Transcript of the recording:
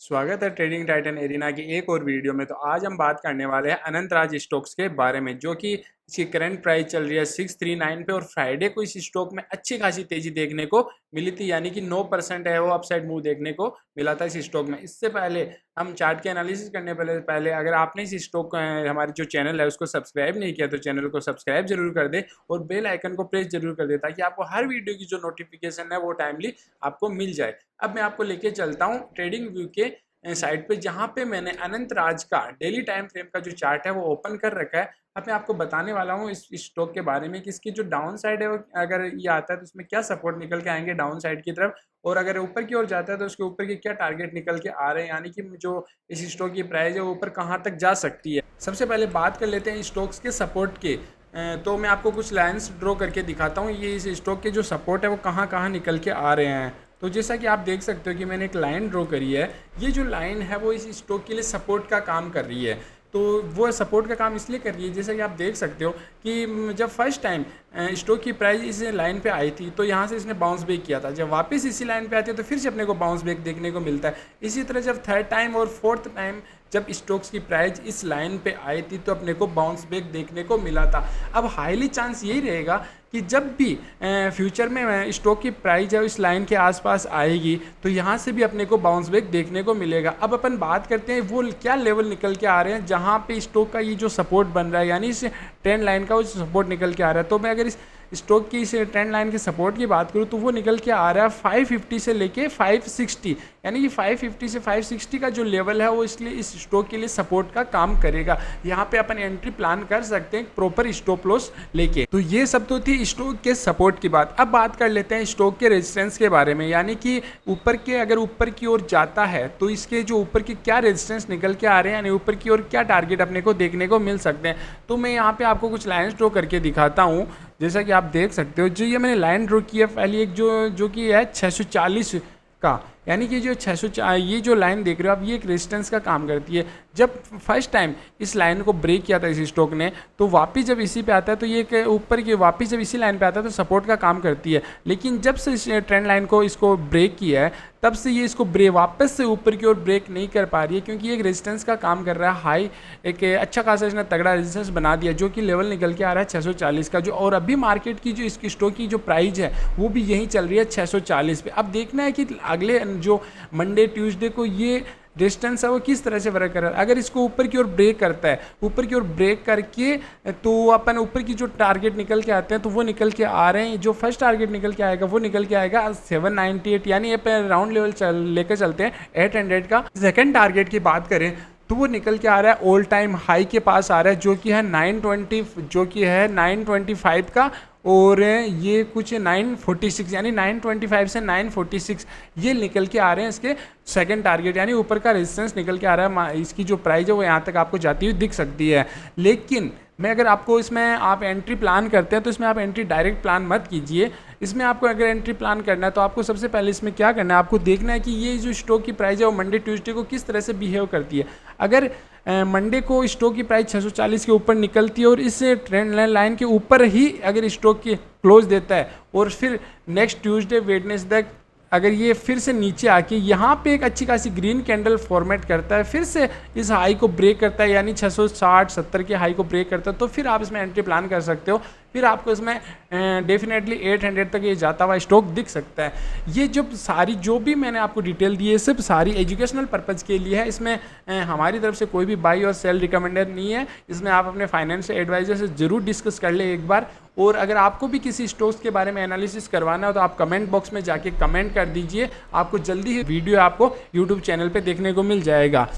स्वागत है trading Titan arena की एक और वीडियो में। तो आज हम बात करने वाले हैं अनंतराज स्टॉक्स के बारे में, जो कि इसकी करंट प्राइस चल रही है 639 पे और फ्राइडे को इस स्टॉक में अच्छी खासी तेजी देखने को मिली थी, यानी कि 9% है वो अपसाइड मूव देखने को मिला था इस स्टॉक में। इससे पहले हम चार्ट के एनालिसिस करने पहले अगर आपने इस स्टॉक हमारे जो चैनल है उसको सब्सक्राइब नहीं किया तो चैनल को सब्सक्राइब जरूर कर दे और बेल आइकन को प्रेस जरूर कर दे, ताकि आपको हर वीडियो की जो नोटिफिकेशन है वो टाइमली आपको मिल जाए। अब मैं आपको लेके चलता हूँ ट्रेडिंग व्यू के साइट पे, जहाँ पे मैंने अनंत राज का डेली टाइम फ्रेम का जो चार्ट है वो ओपन कर रखा है। अब मैं आपको बताने वाला हूँ इस स्टॉक के बारे में कि इसकी जो डाउन साइड है वो अगर ये आता है तो उसमें क्या सपोर्ट निकल के आएंगे डाउन साइड की तरफ, और अगर ऊपर की ओर जाता है तो उसके ऊपर के क्या टारगेट निकल के आ रहे हैं, यानी कि जो इस स्टॉक की प्राइस है वो ऊपर कहाँ तक जा सकती है। सबसे पहले बात कर लेते हैं स्टॉक्स के सपोर्ट के। तो मैं आपको कुछ लाइन्स ड्रॉ करके दिखाता हूँ ये इस स्टॉक के जो सपोर्ट है वो कहाँ कहाँ निकल के आ रहे हैं। तो जैसा कि आप देख सकते हो कि मैंने एक लाइन ड्रॉ करी है। ये जो लाइन है वो इस स्टॉक के लिए सपोर्ट का काम कर रही है। तो वो सपोर्ट का काम इसलिए कर रही है, जैसा कि आप देख सकते हो कि जब फर्स्ट टाइम स्टॉक की प्राइस इस लाइन पे आई थी तो यहाँ से इसने बाउंस बैक किया था। जब वापस इसी लाइन पे आती है तो फिर से अपने को बाउंस बैक देखने को मिलता है। इसी तरह जब थर्ड टाइम और फोर्थ टाइम जब स्टॉक्स की प्राइस इस लाइन पे आई थी तो अपने को बाउंस बैक देखने को मिला था। अब हाईली चांस यही रहेगा कि जब भी फ्यूचर में स्टॉक की प्राइस है इस लाइन के आसपास आएगी तो यहाँ से भी अपने को बाउंस बैक देखने को मिलेगा। अब अपन बात करते हैं वो क्या लेवल निकल के आ रहे हैं जहाँ पे स्टॉक का ये जो सपोर्ट बन रहा है, यानी इस ट्रेंड लाइन का वो सपोर्ट निकल के आ रहा है। तो मैं अगर इस स्टॉक की इस ट्रेंड लाइन के सपोर्ट की बात करूँ तो वो निकल के आ रहा है 550 से लेके 560, यानी कि 550 से 560 का जो लेवल है वो इसलिए इस स्टॉक के लिए सपोर्ट का काम करेगा। यहाँ पे अपन एंट्री प्लान कर सकते हैं प्रॉपर स्टॉप लॉस लेके। तो ये सब तो थी स्टॉक के सपोर्ट की बात। अब बात कर लेते हैं स्टॉक के रेजिस्टेंस के बारे में, यानी कि ऊपर के अगर ऊपर की ओर जाता है तो इसके जो ऊपर के क्या रेजिस्टेंस निकल के आ रहे हैं, यानी ऊपर की ओर क्या टारगेट अपने को देखने को मिल सकते हैं। तो मैं यहाँ पे आपको कुछ लाइन्स ड्रॉ करके दिखाता हूँ। जैसा कि आप देख सकते हो जो ये मैंने लाइन ड्रॉ की है पहली एक जो कि है 640 का, यानी कि जो 640 ये जो लाइन देख रहे हो आप ये एक रेजिस्टेंस का काम करती है। जब फर्स्ट टाइम इस लाइन को ब्रेक किया था इस स्टॉक ने तो वापस जब इसी पे आता है तो ये ऊपर की वापस जब इसी लाइन पे आता है तो सपोर्ट का काम करती है। लेकिन जब से इस ट्रेंड लाइन को इसको ब्रेक किया है तब से ये इसको वापस से ऊपर की ओर ब्रेक नहीं कर पा रही है, क्योंकि ये एक रेजिस्टेंस का काम कर रहा है। हाई एक अच्छा खासा इसने तगड़ा रेजिस्टेंस बना दिया जो कि लेवल निकल के आ रहा है 640 का जो, और अभी मार्केट की जो इसकी स्टॉक की जो प्राइस है वो भी यही चल रही है 640 पे। अब देखना है कि अगले जो मंडे ट्यूसडे को ये डिस्टेंस है वो किस तरह से वर्क कर रहा है। अगर इसको ऊपर की ओर ब्रेक करता है, ऊपर की ओर ब्रेक करके तो अपन ऊपर की जो टारगेट निकल के आते हैं तो वो निकल के आ रहे हैं। जो फर्स्ट टारगेट निकल के आएगा वो निकल के आएगा 798, यानी ये पे राउंड लेवल लेकर चलते हैं 800 का। सेकंड टारगेट की बात करें तो वो निकल के आ रहा है ऑल टाइम हाई के पास आ रहा है जो कि है 920, जो कि है 925 का, और ये कुछ 946, यानी 925 से 946 ये निकल के आ रहे हैं इसके सेकंड टारगेट, यानी ऊपर का रेजिस्टेंस निकल के आ रहा है। इसकी जो प्राइस है वो यहाँ तक आपको जाती हुई दिख सकती है। लेकिन मैं अगर आपको इसमें आप एंट्री प्लान करते हैं तो इसमें आप एंट्री डायरेक्ट प्लान मत कीजिए। इसमें आपको अगर एंट्री प्लान करना है तो आपको सबसे पहले इसमें क्या करना है, आपको देखना है कि ये जो स्टॉक की प्राइस है वो मंडे ट्यूसडे को किस तरह से बिहेव करती है। अगर मंडे को स्टॉक की प्राइस 640 के ऊपर निकलती है और इस ट्रेंड लाइन के ऊपर ही अगर स्टॉक की क्लोज देता है और फिर नेक्स्ट ट्यूसडे वेडनेसडे अगर ये फिर से नीचे आके यहाँ पे एक अच्छी खासी ग्रीन कैंडल फॉर्मेट करता है, फिर से इस हाई को ब्रेक करता है, यानी 660-70 के हाई को ब्रेक करता है, तो फिर आप इसमें एंट्री प्लान कर सकते हो। फिर आपको इसमें डेफिनेटली 800 तक ये जाता हुआ स्टॉक दिख सकता है। ये जो भी मैंने आपको डिटेल दी है सिर्फ सारी एजुकेशनल पर्पज़ के लिए है। इसमें हमारी तरफ से कोई भी बाई और सेल रिकमेंडर नहीं है। इसमें आप अपने फाइनेंशियल एडवाइजर से ज़रूर डिस्कस कर ले एक बार। और अगर आपको भी किसी स्टॉक्स के बारे में एनालिसिस करवाना हो तो आप कमेंट बॉक्स में जाके कमेंट कर दीजिए। आपको जल्दी ही वीडियो आपको यूट्यूब चैनल पे देखने को मिल जाएगा।